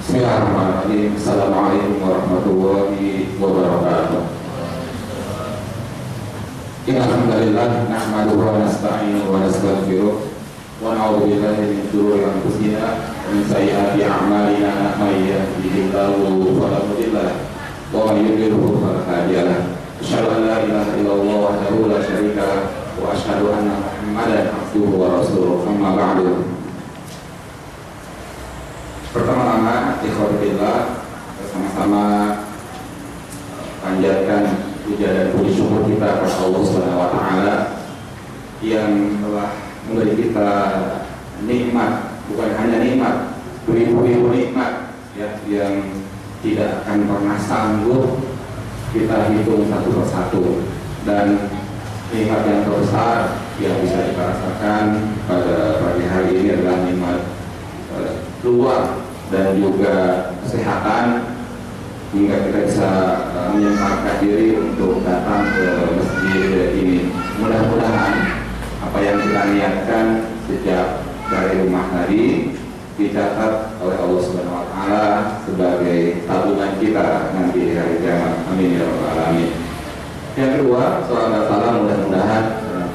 Bismillahirrahmanirrahim. Assalamualaikum warahmatullahi wabarakatuh. Alhamdulillah nahmaduhu wa nasta'inuhu wa nastaghfiruh wa na'udzu billahi min shururi anfusina wa min sayyiati a'malina may yahdihillahu fala mudilla lahu wa may yudlilhu fala hadiya lahu. Asyhadu an la ilaha illallah wahdahu la syarika lahu wa asyhadu anna Muhammadan abduhu wa rasuluh. Amma ba'du. Pertama-tama, ikhwatillah, bersama-sama panjatkan puja dan puji syukur kita kepada Allah Subhanahu wa taala yang telah memberi kita nikmat, bukan hanya nikmat, beribu-ribu nikmat ya, yang tidak akan pernah sanggup kita hitung satu persatu. Dan nikmat yang terbesar yang bisa kita rasakan pada pagi hari ini adalah nikmat keluar dan juga kesehatan, hingga kita bisa menyempatkan diri untuk datang ke masjid ini. Mudah-mudahan apa yang kita niatkan sejak dari rumah tadi dicatat oleh Allah Subhanahu wa taala sebagai tabungan kita nanti di hari kiamat. Amin ya rabbal alamin. Yang kedua, salam dan salam mudah-mudahan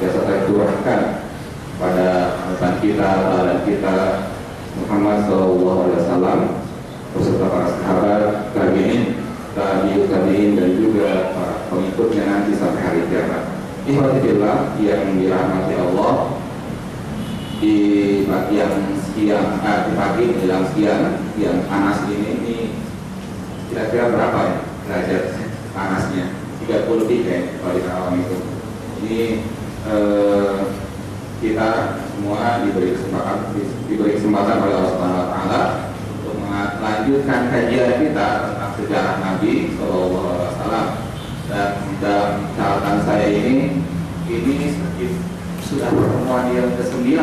biasa tercurahkan pada panutan kita, teladan kita Muhammad SAW beserta para sahabat, tabi'in, tabi'in dan juga para pengikutnya nanti sampai hari kiamat. Ikhwatillah yang dirahmati Allah, di pagi yang siang, di pagi menjelang siang yang panas ini kira-kira berapa ya derajat panasnya? 33 ya kalau di Karawang itu. Ini kita semua diberi kesempatan oleh Allah Subhanahu wa taala untuk melanjutkan kajian kita tentang sejarah Nabi sallallahu alaihi wasallam. Dan dalam catatan saya ini sudah pertemuan yang ke-9, 10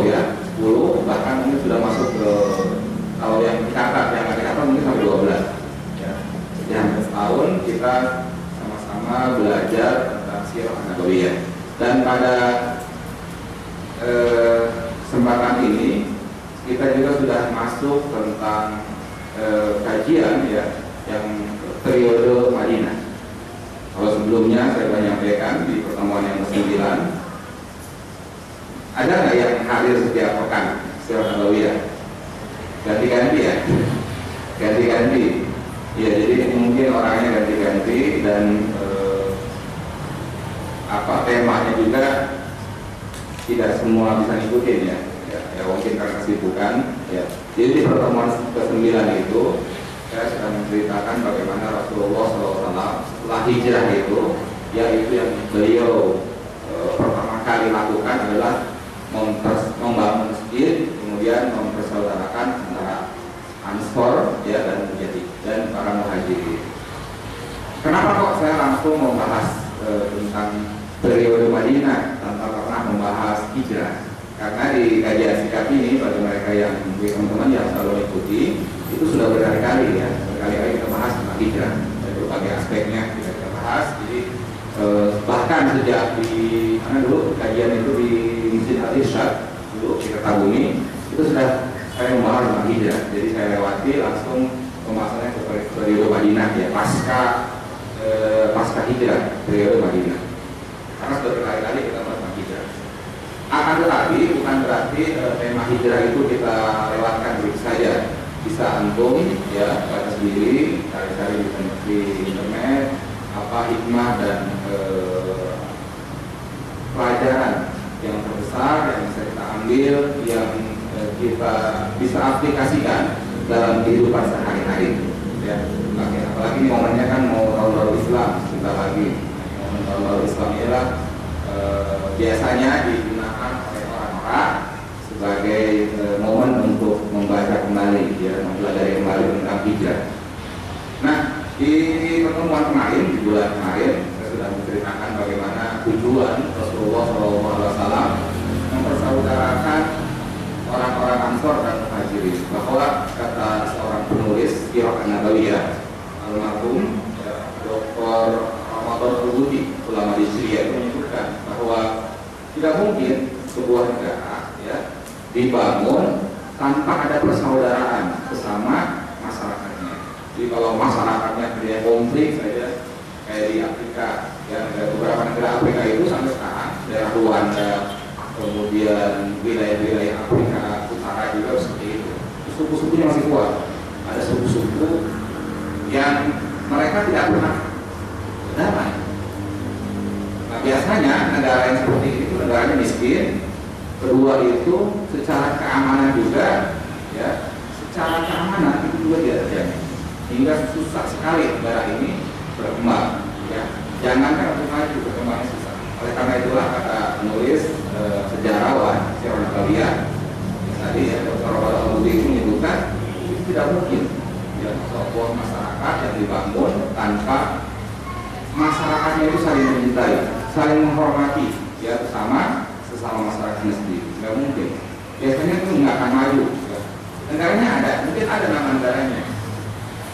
ya, 10, bahkan ini sudah masuk ke, kalau yang dicatat, yang ada mungkin sampai 12 ya. Jadi hampir setahun kita sama-sama belajar tentang sirah nabawiyah. Dan pada kesempatan ini kita juga sudah masuk tentang kajian ya yang periode Madinah. Kalau sebelumnya saya sudah menyampaikan di pertemuan yang ke-9, ada nggak yang hadir setiap pekan sirah nabawiyah? Ganti-ganti ya, ganti-ganti. Ya, jadi mungkin orangnya ganti-ganti dan temanya juga tidak semua bisa ngikutin ya, mungkin karena kesibukan ya. Jadi di pertemuan ke-9 itu saya sedang menceritakan bagaimana Rasulullah SAW setelah hijrah itu, yaitu yang beliau pertama kali lakukan adalah membangun masjid, kemudian mempersaudarakan antara Ansor ya dan Muhajirin dan para Muhajirin. Kenapa kok saya langsung membahas tentang periode Madinah tanpa pernah membahas hijrah? Karena di kajian sikap ini bagi mereka yang teman-teman yang selalu ikuti itu sudah berkali-kali ya, berkali-kali kita bahas tentang hijrah dan berbagai aspeknya kita bahas. Jadi bahkan sejak di mana dulu kajian itu di Masjid Al-Irsyad dulu di Kertabumi itu sudah saya membahas tentang hijrah. Jadi saya lewati langsung pembahasannya ke periode Madinah ya, pasca hijrah periode Madinah. Karena sudah berkali-kali kita bahas hijrah. Akan tetapi bukan berarti tema hijrah itu kita lewatkan begitu saja. Bisa antum ya baca sendiri, cari-cari di internet apa hikmah dan pelajaran yang terbesar yang bisa kita ambil, yang kita bisa aplikasikan dalam kehidupan sehari-hari ya. Apalagi ini momennya kan mau tahun baru Islam, kita lagi tahun baru Islam ialah biasanya digunakan oleh orang-orang sebagai momen untuk membaca kembali ya, mempelajari kembali tentang hijrah. Nah, di pertemuan kemarin, di bulan kemarin saya sudah menceritakan bagaimana tujuan Rasulullah SAW mempersaudarakan orang-orang Ansor dan Muhajirin. Bahwa kata seorang penulis sirah nabawiyah almarhum Dr. Ramadan Al-Budi, ulama di Syria, itu menyebutkan bahwa tidak mungkin sebuah negara ya dibangun tanpa ada persaudaraan sesama masyarakatnya. Jadi kalau masyarakatnya dia konflik saja, kayak di Afrika, ya beberapa negara Afrika itu sampai sekarang, daerah Rwanda, kemudian wilayah-wilayah Afrika Utara juga seperti itu. Suku-sukunya masih kuat. Ada suku-suku yang mereka tidak pernah damai. Nah, biasanya negara yang seperti itu negaranya miskin. Kedua itu secara keamanan juga, ya, secara keamanan itu juga tidak terjamin. Hingga susah sekali negara ini berkembang. Ya, jangankan untuk maju, berkembangnya susah. Oleh karena itulah kata penulis sejarawan Sirona Balia tadi, ya, Dr. Robert Al-Budi itu menyebutkan itu tidak mungkin, ya, sebuah masyarakat yang dibangun tanpa masyarakatnya itu saling mencintai, saling menghormati, ya, sesama masyarakatnya sendiri. Tidak mungkin. Biasanya itu nggak akan maju. Ya. Negaranya ada, mungkin ada nama negaranya,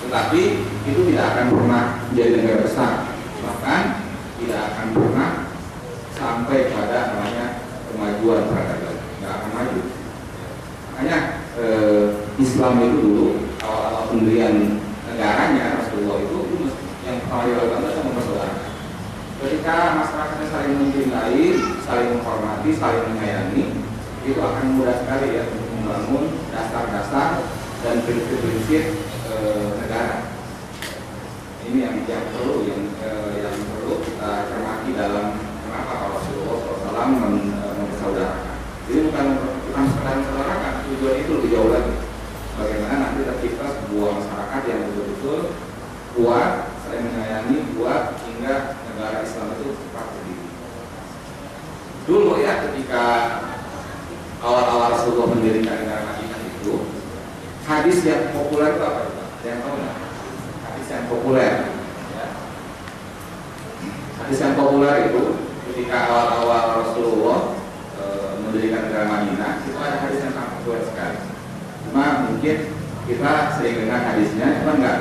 tetapi itu tidak akan pernah menjadi negara besar, bahkan tidak akan pernah sampai pada namanya kemajuan peradaban, nggak akan maju. Makanya Islam itu dulu awal-awal pendirian negaranya Rasulullah itu yang pertama dilakukan adalah mempersaudarakan. Ketika masyarakatnya saling mencintai, saling menghormati, saling menyayangi, itu akan mudah sekali ya untuk membangun dasar-dasar dan prinsip-prinsip negara. Ini yang perlu kita cermati dalam kenapa Rasulullah SAW mempersaudarakan. Jadi bukan sekedar mempersaudarakan, tujuan itu lebih jauh lagi. Bagaimana nanti tercipta sebuah masyarakat yang betul-betul kuat, saling menyayangi, kuat, hingga negara Islam itu cepat berdiri. Dulu ya, ketika awal-awal Rasulullah mendirikan negara Madinah itu, hadis yang populer itu apa? Yang tahu nggak? Hadis yang populer, ya. Hadis yang populer itu ketika awal-awal Rasulullah mendirikan negara Madinah, itu ada hadis yang sangat populer sekali. Cuma mungkin kita sering dengar hadisnya, cuma nggak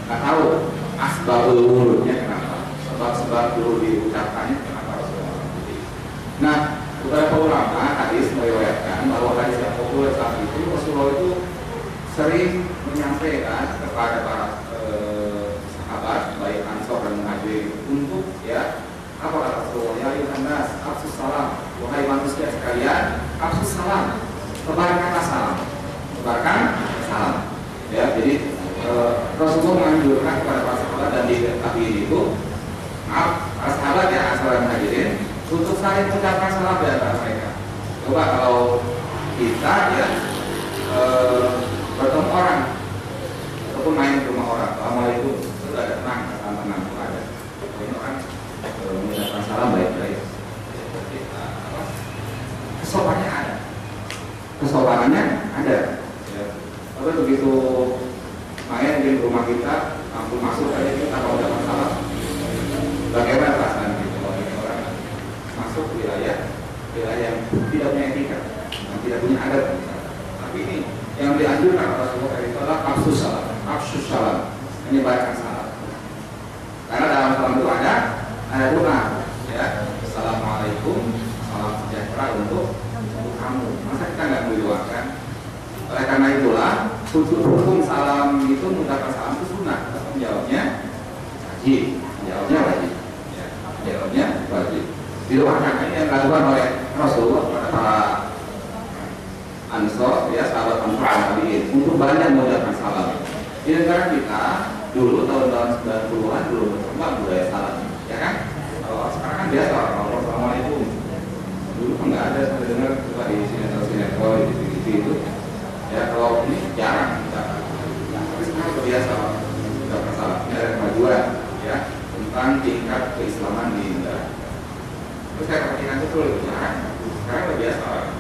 tahu asbabul wurudnya kenapa, sebab-sebab dulu diucapkannya kenapa Rasulullah sendiri. Nah, beberapa ulama hadis meriwayatkan bahwa hadis yang populer saat itu Rasulullah itu sering menyampaikan kepada para sahabat baik Ansor dan Muhajirin untuk, ya, apa kata Rasulullah, ya ayuhan nas afsus salam, wahai manusia sekalian, afsus salam, tebarkanlah salam, tebarkan salam, ya. Jadi Rasulullah menganjurkan kepada para sahabat dan di tabi'in itu, para sahabat ya, Ansor dan Muhajirin, untuk saling mengucapkan salam di antara mereka. Coba kalau kita, ya, bertemu orang ataupun main ke rumah orang, assalamualaikum, itu ada tenang, tenang itu ada. Ini orang mengucapkan salam baik-baik. Kesopanannya ada, kesopanannya ada. Ya. Tapi begitu main di rumah kita, langsung masuk aja kita kalau udah masalah. Bagaimana perasaan kita kalau orang masuk wilayah yang tidak punya etika, yang tidak punya adat? Tapi ini yang dianjurkan Rasulullah itu adalah afsus salam, menyebarkan salam. Karena dalam salam itu ada doa, ya, assalamualaikum, salam sejahtera untuk kamu. Masa kita nggak mendoakan? Oleh karena itulah hukum salam itu, mengucapkan salam itu sunnah. Menjawabnya wajib, menjawabnya wajib, ya, menjawabnya wajib. Didoakan. Ini yang dilakukan oleh Rasulullah kepada para Ansor, ya, sahabat Ansor tabi'in, untuk banyak mengucapkan salam. Di negara kita dulu tahun-tahun 90-an belum berkembang budaya salam, ya kan? Kalau sekarang kan biasa orang assalamualaikum. Dulu kan nggak ada, sampai dengar coba di sinetron di TV itu, ya, kalau ini jarang kita. Tapi sekarang biasa mengucapkan salam. Ini ada kemajuan, ya, tentang tingkat keislaman di negara. Terus saya perhatikan betul, jarang. Sekarang udah biasa orang.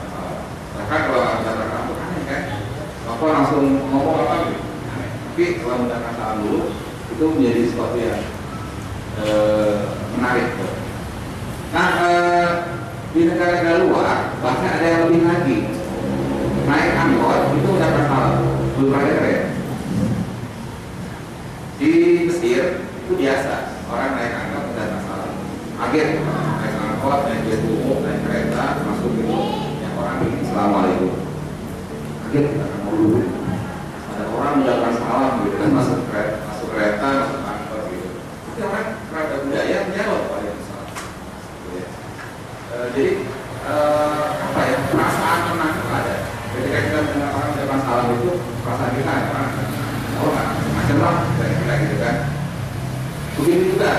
Bahkan kalau mengucapkan salam itu aneh kan, apa langsung ngomong apa gitu, aneh. Tapi kalau mengucapkan salam dulu itu menjadi sesuatu yang menarik. Nah, di negara-negara luar bahkan ada yang lebih lagi, naik angkot itu mengucapkan salam, belum ada keren. Di Mesir itu biasa orang naik angkot mengucapkan salam. Kaget naik angkot, naik bus umum, naik kereta, masuk itu. Orang ini assalamualaikum. kaget kita kan mau dulu. Ada orang menjalankan salam gitu kan masuk kereta, masuk kantor gitu. Tapi orang kereta budaya menjawab Waalaikumsalam. Ya. Jadi apa ya, perasaan tenang itu ada. Ketika kita mendengar orang menjalankan salam itu, perasaan kita ada. Oh nggak, macam lah dari kita gitu kan. Begitu juga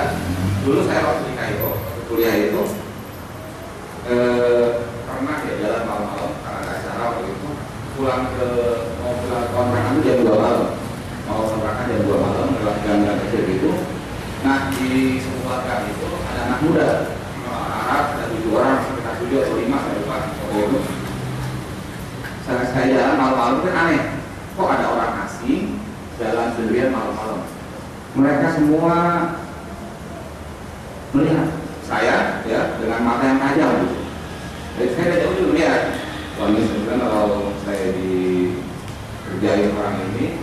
dulu saya waktu di Kairo kuliah itu pernah ya jalan malam-malam karena ada acara waktu itu, mau pulang kontrakan itu jam 2 malam, mau kontrakan jam 2 malam lewat gang-gang kecil gitu. Nah di sebuah gang itu ada anak muda Arab, ada 7 orang, sekitar 7 atau 5 saya lupa waktu itu. Saya jalan malam-malam kan aneh, kok ada orang asing jalan sendirian malam-malam. Mereka semua melihat saya ya dengan mata yang tajam gitu. Jadi saya dari jauh dulu lihat, wah ini sebenarnya kalau saya dikerjain orang ini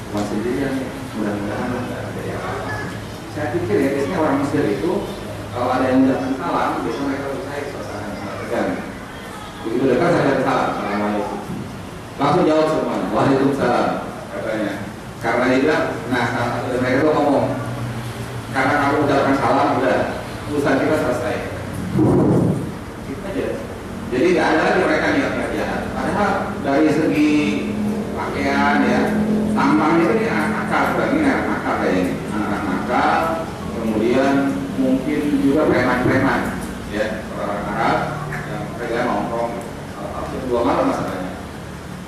cuma sendirian, mudah-mudahan tidak ada yang apa. Saya pikir ya biasanya orang Mesir itu kalau ada yang mengucapkan salam, biasanya mereka percaya suasana sangat tegang. Begitu dekat saya ada salam, assalamualaikum. Langsung jawab semua, waalaikumsalam katanya. Karena dia bilang, nah salah satu dari mereka itu ngomong, karena kamu ucapkan salam, udah urusan kita selesai. Gitu aja. Jadi nggak ada lagi mereka niat-niat jahat. Padahal dari segi pakaian ya, tampangnya itu dia anak nakal, ini anak nakal kayaknya, anak nakal. Kemudian mungkin juga preman-preman, ya orang Arab yang mereka nongkrong jam 2 malam masalahnya.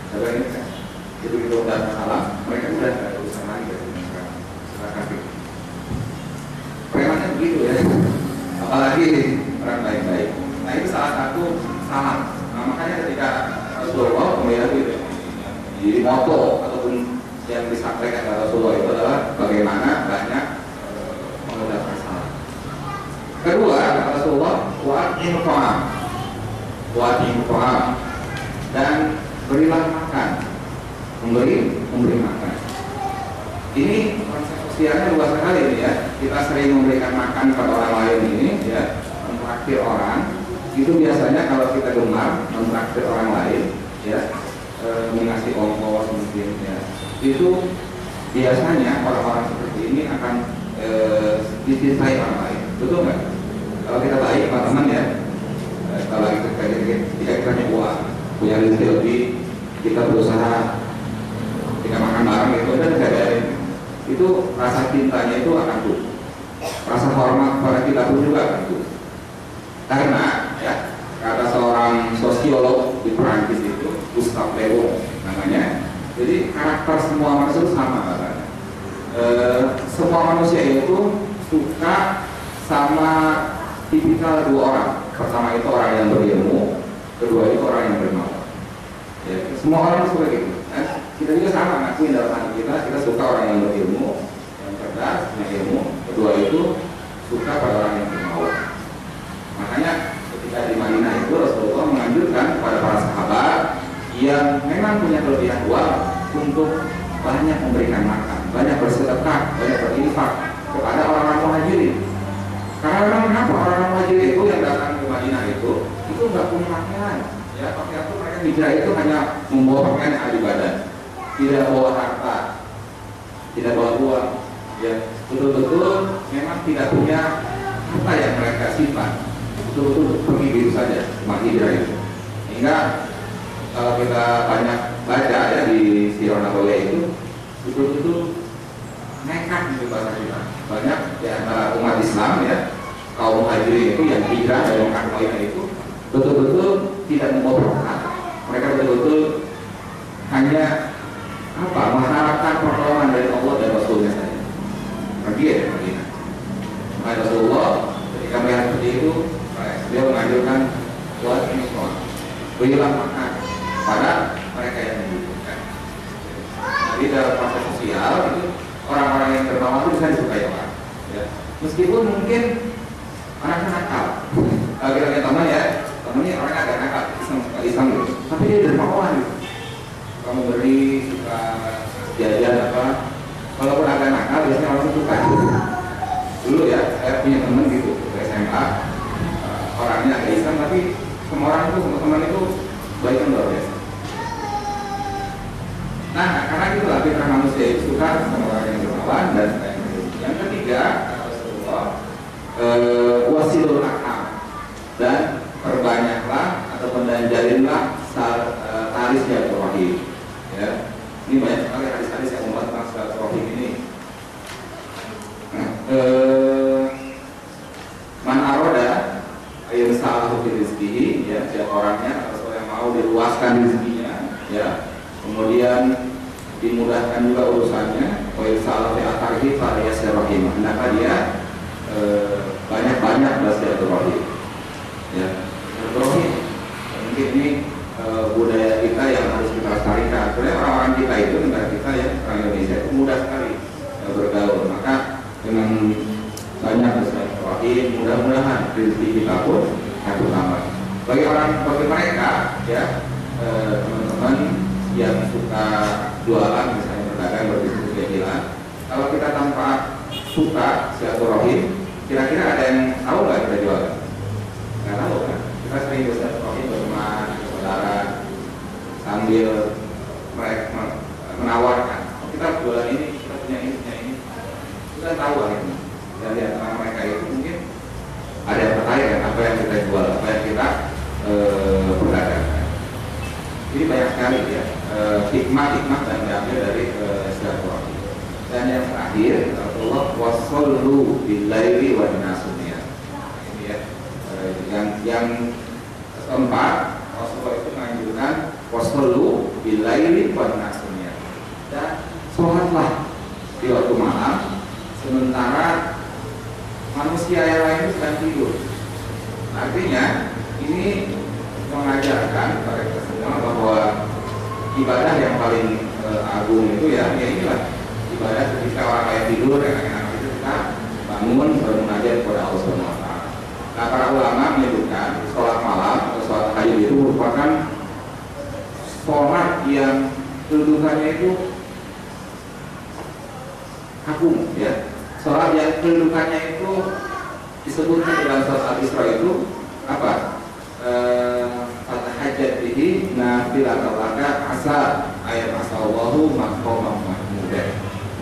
Coba ini kan, itu udah salah, mereka udah nggak ada urusan lagi dari mereka. Silakan. Premannya begitu ya. Apalagi orang baik-baik. Nah itu salah satu salam. Nah, makanya ketika Rasulullah kemudian gitu, di moto ataupun yang disampaikan oleh Rasulullah itu adalah bagaimana banyak mengucapkan salam. Kedua, Rasulullah wa'atim ta'am dan berilah makan, memberi makan. Ini konsep sosialnya luas sekali ini ya. Kita sering memberikan makan kepada orang lain ini ya, mentraktir orang. Itu biasanya kalau kita gemar mentraktir orang lain ya, mengasih ongkos mungkin ya. Itu biasanya orang-orang seperti ini akan dicintai orang lain. Betul nggak? Kalau kita baik teman-teman ya, kalau kita punya uang, punya rezeki lebih, kita berusaha, kita makan bareng itu dan saya itu rasa cintanya itu akan tuh, rasa hormat pada kita pun juga akan tuh. Karena ya kata seorang sosiolog di Perancis itu, Gustave Le Bon namanya, jadi karakter semua manusia itu sama katanya. Semua manusia itu suka sama tipikal 2 orang. Pertama itu orang yang berilmu, kedua itu orang yang bermalas. Ya, semua orang suka gitu. Kita juga sama ngakuin dalam hati kita suka orang yang berilmu, yang cerdas, punya ilmu. Kedua itu suka pada orang yang bermalas. Makanya ketika di Madinah itu Rasulullah menganjurkan kepada para sahabat yang memang punya kelebihan uang untuk banyak memberikan makan, banyak bersedekah, banyak berinfak kepada orang-orang muhajirin. Karena memang kenapa orang-orang muhajirin itu yang datang ke Madinah itu nggak punya pakaian. Ya, pakaian itu mereka hijrah itu hanya membawa pakaian yang ada di badan, tidak bawa harta, tidak bawa uang. Ya, betul-betul memang tidak punya apa yang mereka simpan. Betul-betul pergi gitu saja, mati hijrah itu. Hingga kalau kita banyak baca ya di Sirah Nabawiyah itu, betul-betul nekat gitu bahasa kita. Banyak di antara umat Islam ya, kaum muhajirin itu yang hijrah dari Mekah ke Madinah itu betul-betul tidak membawa bekal. Mereka betul-betul hanya apa, mengharapkan pertolongan dari Allah dan Rasulnya saja. Pergi ya dari Madinah. Maka Rasulullah ketika melihat seperti itu, dia menganjurkan buat ini semua, berilah makan pada mereka yang membutuhkan. Jadi dalam proses sosial itu orang-orang yang bermawas itu bisa disukai orang. Ya. Meskipun mungkin anaknya nakal. Kalau kita punya teman ya, temennya orangnya agak nakal, Islam gitu. Tapi dia dermawan gitu. Kamu beri suka jajan apa? Walaupun agak nakal, biasanya orang suka. Dulu ya, saya punya teman gitu ke SMA, orangnya agak Islam, tapi semua orang itu, semua teman itu baik dan luar biasa. itulah fitrah manusia itu suka sama orang yang dermawan dan yang ketiga Rasulullah wasilul arham, dan perbanyaklah ataupun dan jalinlah tali silaturahim. Ya, ini banyak sekali hadis-hadis yang membahas tentang silaturahim ini. Man aroda ayat salahu fi rizqihi, ya, siapa orangnya atau yang mau diluaskan rezekinya, ya, kemudian dimudahkan juga urusannya, wa salahu fi atharihi fa yasirrahim, hendaklah dia banyak-banyak bersilaturahim, ya. Silaturahim mungkin ini budaya kita yang harus kita lestarikan. Karena orang-orang kita itu, negara kita ya, orang Indonesia itu mudah sekali bergaul, maka dengan banyak bersilaturahim, mudah-mudahan rezeki kita pun satu tambah. Bagi mereka, ya, teman-teman yang suka jualan, misalnya berdagang, berbisnis kecilan, kalau kita tanpa suka silaturahim, kira-kira ada yang tahu nggak kita jualan? Nggak tahu kan? Kita sering bersilaturahim berteman, saudara, sambil mereka menawarkan, oh, kita jualan ini, kita punya ini, kita tahu akhirnya. Dan di antara mereka itu mungkin ada yang bertanya apa yang kita jual, apa yang kita perdagangkan. Ini banyak sekali ya hikmah-hikmah yang diambil dari silaturahim. Dan yang terakhir, Rasulullah wasallu billaili wan nasuniya. Ini ya, yang keempat, Rasulullah itu menganjurkan wasallu billaili wan nasuniya. Dan sholatlah di waktu malam, sementara manusia yang lain itu sedang tidur. Artinya ini mengajarkan kepada kita semua bahwa ibadah yang paling agung itu ya inilah ibadah ketika orang lain tidur, enak-enak itu kita bangun bermunajat kepada Allah Subhanahu wa taala. Nah, para ulama menyebutkan sholat malam atau sholat tahajud itu merupakan sholat yang kedudukannya itu agung, ya. Sholat yang kedudukannya itu disebutkan dalam surat Al-Isra itu apa? Fatahajjat bihi nafilatan laka asa ayat asallahu maqamam mahmudah.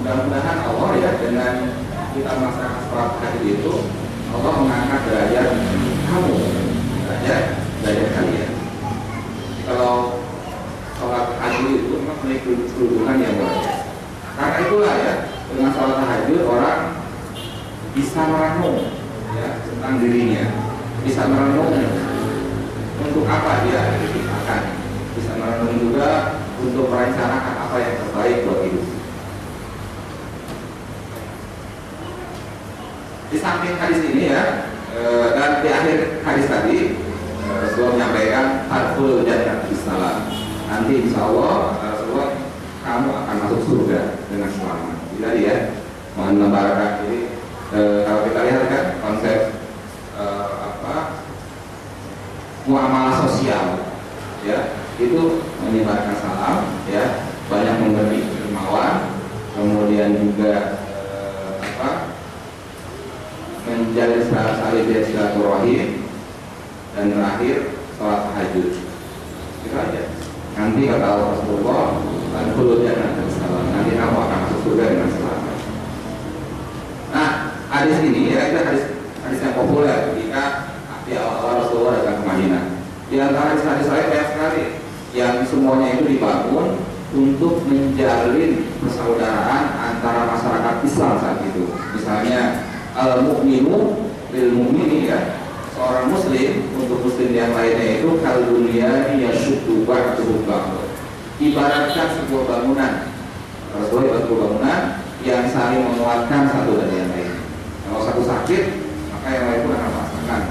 Mudah-mudahan Allah ya dengan kita melaksanakan sholat tahajud itu Allah mengangkat derajat kamu, derajat kalian. Kalau sholat tahajud itu memang memiliki kedudukan yang luar biasa. Karena itulah ya, dengan sholat tahajud orang bisa merenung ya tentang dirinya, bisa merenung untuk apa dia diciptakan, bisa merenung juga untuk merencanakan apa yang terbaik buat hidup. Di samping hadis ini ya, dan di akhir hadis tadi Rasulullah menyampaikan hadkhul jannah bisalam. Nanti insya Allah Rasulullah kamu akan masuk surga dengan selamat. Jadi ya, mohon membarakah. Jadi kalau kita lihat kan konsep muamalah sosial, ya itu menyebarkan salam, ya banyak memberi dermawan, kemudian juga menjalin saling silaturahim, dan terakhir sholat tahajud. Itu aja. Nanti kata Rasulullah, "Adkhulul jannata bisalam." Nanti kamu akan masuk surga dengan selamat. Nah, hadis ini ya itu hadis yang populer ketika di awal Rasulullah datang ke Madinah. Di antara hadis-hadis lain banyak sekali yang semuanya itu dibangun untuk menjalin persaudaraan antara masyarakat Islam saat itu. Misalnya al-mu'minu lil mu'mini, ya, seorang muslim untuk muslim yang lainnya itu kal dunyani yashuddu ba'duhu ba'd. Ibaratkan sebuah bangunan. Rasulullah sebuah bangunan yang saling menguatkan satu dari yang lain. Kalau satu sakit, maka yang lain pun akan merasakan.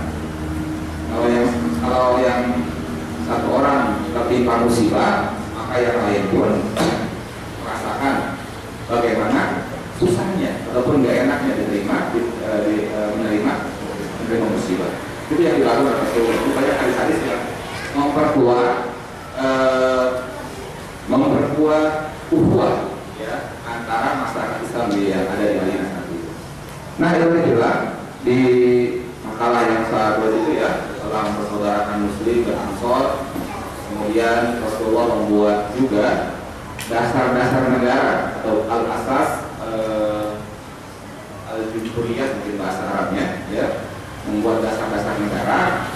Kalau yang satu orang tertimpa musibah, maka yang lain pun merasakan bagaimana susahnya ataupun gak enaknya menerima musibah. Itu yang dilakukan oleh Rasulullah. Itu banyak hadis-hadis yang memperkuat ukhuwah ya antara masyarakat Islam yang ada di Madinah saat itu. Nah, itu adalah di makalah yang sahabat itu ya telah mempersaudarakan Muslim dan Ansor. Kemudian Rasulullah membuat juga dasar-dasar negara atau al-asas al-jumhuriyah mungkin bahasa Arabnya, ya, membuat dasar-dasar negara.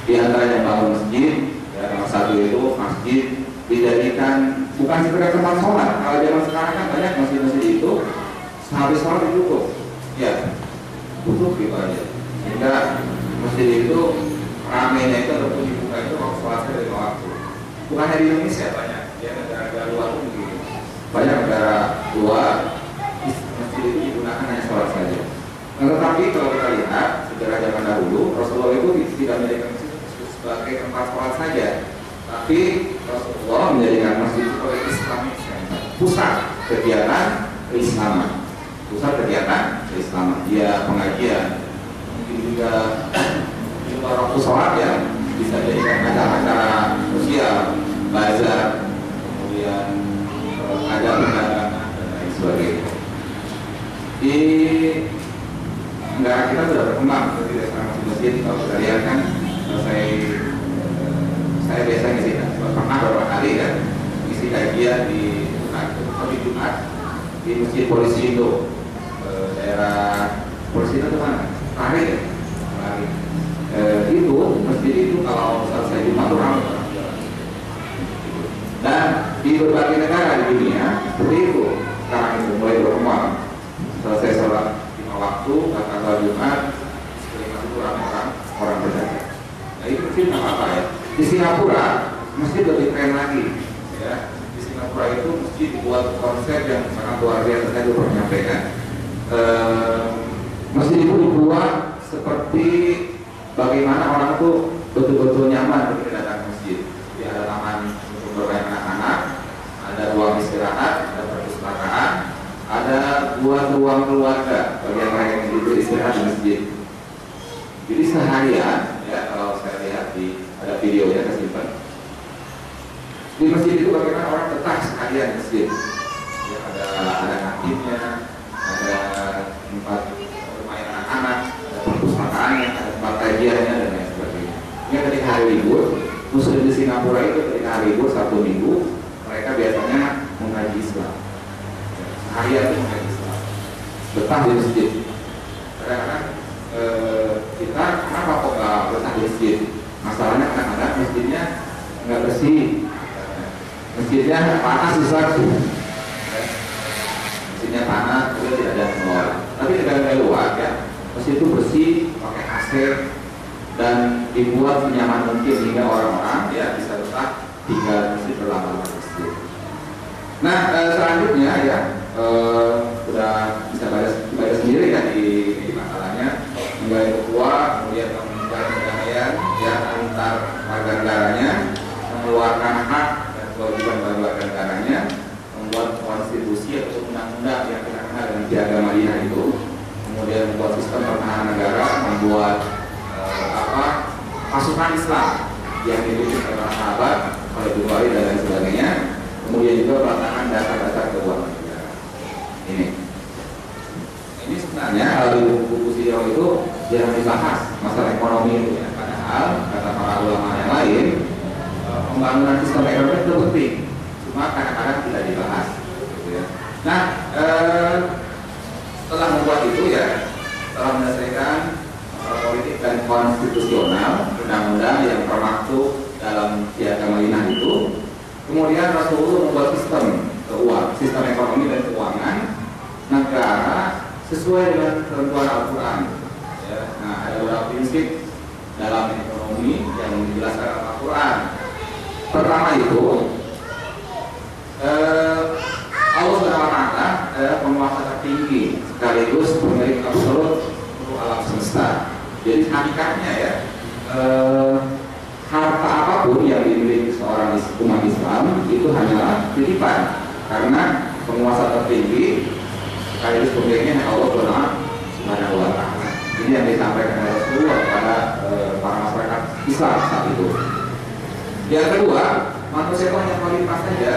Di antaranya bangun masjid, ya, nomor satu itu masjid dijadikan bukan sekedar tempat sholat. Kalau zaman sekarang kan banyak masjid-masjid itu sehabis sholat ditutup, ya, tutup gitu aja. Sehingga masjid itu ramainya itu ataupun dibuka itu waktu sholatnya dari waktu. Bukan hanya di Indonesia, banyak, ya, negara-negara luar pun begitu. Banyak negara luar masjid itu digunakan hanya sholat saja. Nah, tetapi kalau kita lihat sejarah zaman dahulu, Rasulullah itu tidak menjadikan sebagai tempat sholat saja, tapi Rasulullah menjadikan masjid itu sebagai Islamic Center, pusat kegiatan keislaman, pusat kegiatan keislaman. Dia pengajian, mungkin juga di luar waktu sholat, ya, bisa jadikan acara-acara sosial, bazar, kemudian ada perdagangan dan lain sebagainya. Di negara kita sudah berkembang seperti sekarang masjid. Kalau kita lihat kan, saya biasa ngisi, pernah beberapa kali ya ngisi kajian di Jumat di Masjid Polisi Indo, daerah Polisi Indo mana? Tarik ya? Itu masjid itu kalau selesai Jumat itu ramai. Dan di berbagai negara di dunia seperti itu sekarang itu mulai berkembang. Selesai sholat 5 waktu, kata Jumat, setelah itu ramai orang berdagang. Nah, itu mungkin apa ya? Di Singapura masjid lebih keren lagi, ya. Di Singapura itu masjid dibuat konsep yang sangat luar biasa. Saya juga pernah menyampaikan. Masjid itu dibuat seperti bagaimana orang tuh betul-betul nyaman ketika datang ke masjid. Jadi ada taman untuk bermain anak-anak, ada ruang istirahat, ada perpustakaan, ada ruang keluarga bagi yang mereka yang itu istirahat di masjid. Jadi seharian, ya, kalau saya lihat ada videonya kesimpan di masjid itu bagaimana orang betah seharian di masjid. Ya, ada kantinnya, ada tempat bermain anak-anak, ada perpustakaannya, ada tempat kajiannya dan lain sebagainya. Ini ketika hari libur, Muslim di Singapura itu ketika hari libur Sabtu Minggu mereka biasanya mengaji Islam. Seharian itu mengaji Islam, betah di masjid. Kadang-kadang kita kenapa kok nggak betah di masjid? Masalahnya kadang-kadang masjidnya nggak bersih, masjidnya panas di suatu, masjidnya panas, kemudian tidak ada semua. Tapi negara luar, ya, masjid itu bersih, pakai AC dan dibuat senyaman mungkin hingga orang-orang, ya, bisa betah tinggal di masjid berlama-lama di masjid. Nah, selanjutnya, ya, sudah bisa baca sendiri ya di masalahnya, menggait ketua, kemudian menggait perdamaian, ya, antar warga negaranya, mengeluarkan hak dan kewajiban bagi warga negaranya, membuat konstitusi atau undang-undang yang kita kenal dengan Piagam Madinah itu, kemudian membuat sistem pertahanan negara, membuat pasukan Islam yang dipimpin oleh para sahabat, oleh Bukhari dan lain sebagainya, kemudian juga pelaksanaan dasar-dasar keuangan negara. Ini sebenarnya kalau di buku sejauh itu jarang dibahas masalah ekonomi itu, ya. Padahal kata para ulama yang lain, pembangunan sistem ekonomi itu penting, cuma kadang-kadang tidak dibahas, gitu, ya. Nah, setelah membuat itu, ya, setelah menyelesaikan politik dan konstitusional undang-undang yang termaktub dalam Piagam Madinah itu, kemudian Rasulullah membuat sistem keuangan, sistem ekonomi dan keuangan negara sesuai dengan ketentuan Al-Quran, ya. Nah, ada beberapa prinsip dalam ekonomi yang dijelaskan dalam Al-Quran. Pertama itu, Allah SWT adalah penguasa tertinggi sekaligus pemilik absolut untuk alam semesta. Jadi hakikatnya, ya, harta apapun yang dimiliki seorang umat Islam itu hanyalah titipan, karena penguasa tertinggi sekaligus pemiliknya Allah Subhanahu wa Ta'ala. Ini yang disampaikan oleh Rasulullah kepada para masyarakat Islam saat itu. Yang kedua, manusia itu hanya khalifah saja.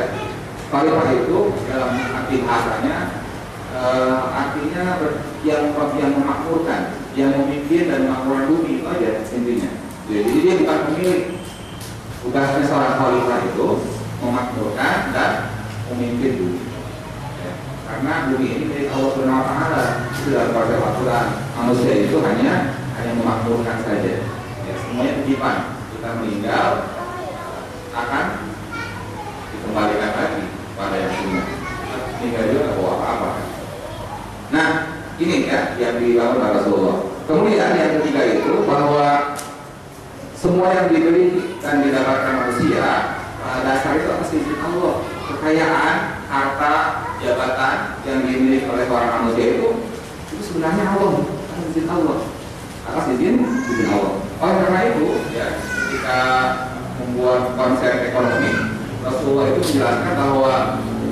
Khalifah itu dalam arti bahasanya artinya yang memakmurkan, yang memimpin dan memakmurkan bumi, itu aja intinya. Jadi dia bukan pemilik. Tugasnya seorang khalifah itu memakmurkan dan memimpin bumi. Ya. Karena bumi ini milik Allah Subhanahu Wa Taala. Itu dalam konsep Al-Quran. Manusia itu hanya memakmurkan saja. Ya, semuanya titipan. Kita meninggal akan dikembalikan lagi pada yang punya. Meninggal juga nggak bawa apa-apa. Nah, ini ya yang dibangun oleh Rasulullah. Kemudian yang ketiga itu bahwa semua yang diberi dan didapatkan manusia pada dasar itu atas izin Allah. Kekayaan, harta, jabatan yang dimiliki oleh orang manusia itu sebenarnya Allah, atas izin Allah, atas izin Allah. Oleh karena itu, ya, ketika membuat konsep ekonomi, Rasulullah itu menjelaskan bahwa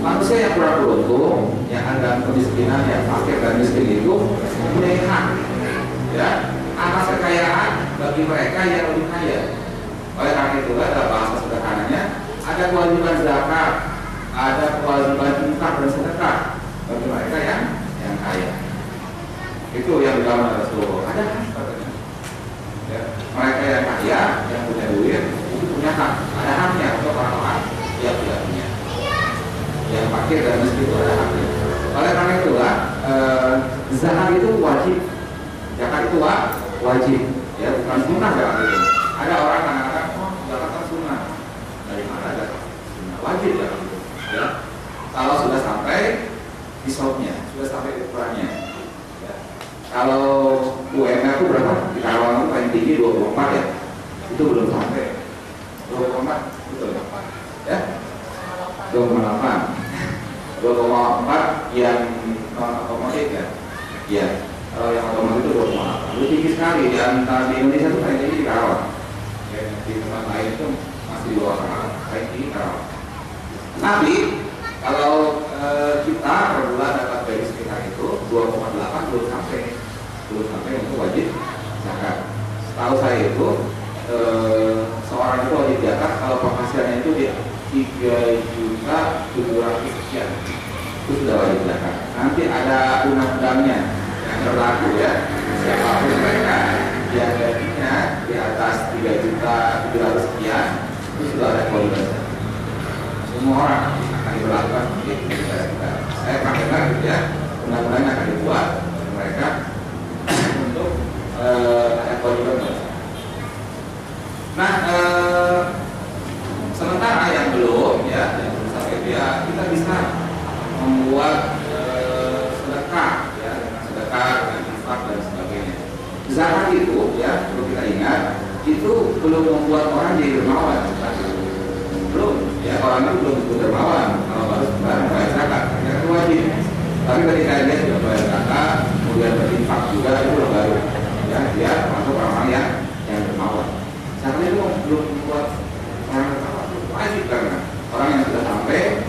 manusia yang kurang beruntung, yang ada kemiskinan, yang fakir dan miskin itu punya hak, ya, atas kekayaan bagi mereka yang lebih kaya. Oleh karena itu, ada bahasa sederhananya, ada kewajiban zakat, ada kewajiban infak dan sedekah bagi mereka yang kaya. Itu yang dilakukan Rasulullah. Ada hak katanya. Ya, mereka yang kaya, yang punya duit, itu punya hak. Ada haknya untuk orang-orang yang tidak punya. Yang fakir dan miskin itu ada haknya. Oleh karena itulah zakat itu wajib. Zakat itu wajib, ya, bukan sunnah zakat itu. Ada orang mengatakan, oh zakat kan sunnah. Dari mana zakat? Sunnah. Wajib zakat itu. Ya. Kalau sudah sampai nisabnya, sudah sampai ukurannya. Ya. Kalau UMR itu berapa? Di Karawang itu paling tinggi 24 ya. Itu belum sampai. 24 betul ya? 28. 2,4 yang non otomotif ya. Iya. Kalau yang otomotif itu 2,8. Itu tinggi sekali. Di Indonesia itu paling tinggi di Karawang. Ya, di tempat lain itu masih di bawah Karawang. Paling tinggi Karawang. Tapi kalau kita per bulan dapat dari sekitar itu 2,8 belum sampai untuk wajib zakat. Setahu saya itu seorang itu wajib zakat kalau penghasilannya itu di 3.700.000 sekian, itu sudah wajib zakat. Nanti ada undang-undangnya yang berlaku ya, siapapun mereka yang gajinya di atas 3.700.000 sekian itu sudah ada kewajiban zakat. Semua orang akan diberlakukan di negara kita. Saya pernah dengar gitu ya, undang-undangnya akan dibuat mereka untuk ada kewajiban zakat. Nah, sementara yang belum ya, yang belum sampai itu ya, kita bisa membuat sedekah ya, dengan sedekah, dengan infak dan sebagainya. Zakat itu ya, perlu kita ingat, itu belum membuat orang jadi dermawan. Belum, ya, orang itu belum disebut dermawan kalau baru bayar zakat, itu wajib. Tapi ketika dia sudah bayar zakat, kemudian berinfak juga, itu baru ya, dia termasuk orang-orang yang dermawan. Zakat itu belum membuat orang dermawan, wajib karena orang yang sudah sampai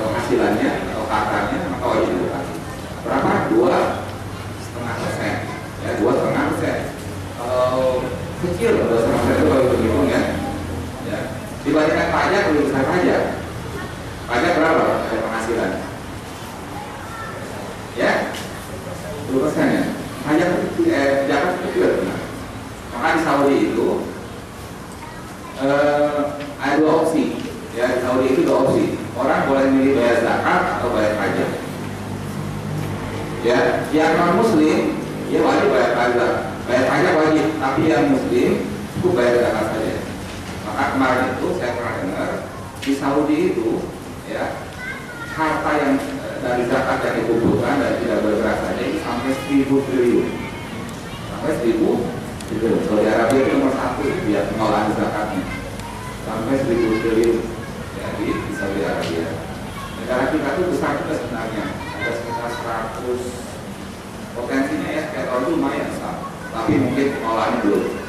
penghasilannya atau katanya maka wajib zakat. Berapa? 2,5%. Ya, 2,5%. Kalau kecil 2,5% itu baru berhitung ya. Ya. Dibandingkan pajak lebih besar pajak. Pajak berapa dari penghasilan? Ya, 2% ya. Pajak zakat kecil. Maka di Saudi itu ada dua opsi. Ya, di Saudi itu dua opsi. Orang boleh milih bayar zakat atau bayar pajak. Ya, yang non muslim dia wajib bayar pajak. Bayar pajak wajib, tapi yang muslim itu bayar zakat saja. Maka kemarin itu saya pernah dengar di Saudi itu ya, harta yang dari zakat yang dikumpulkan dan tidak bergerak saja itu sampai 1.000 triliun. Sampai 1.000 triliun. Saudi Arabia itu nomor 1 dia pengolahan zakatnya. Sampai 1.000 triliun ya, di Saudi Arabia. Negara kita itu besar juga sebenarnya, ada sekitar 100 potensinya ya, kayak tahun itu lumayan besar, tapi mungkin pengolahannya belum.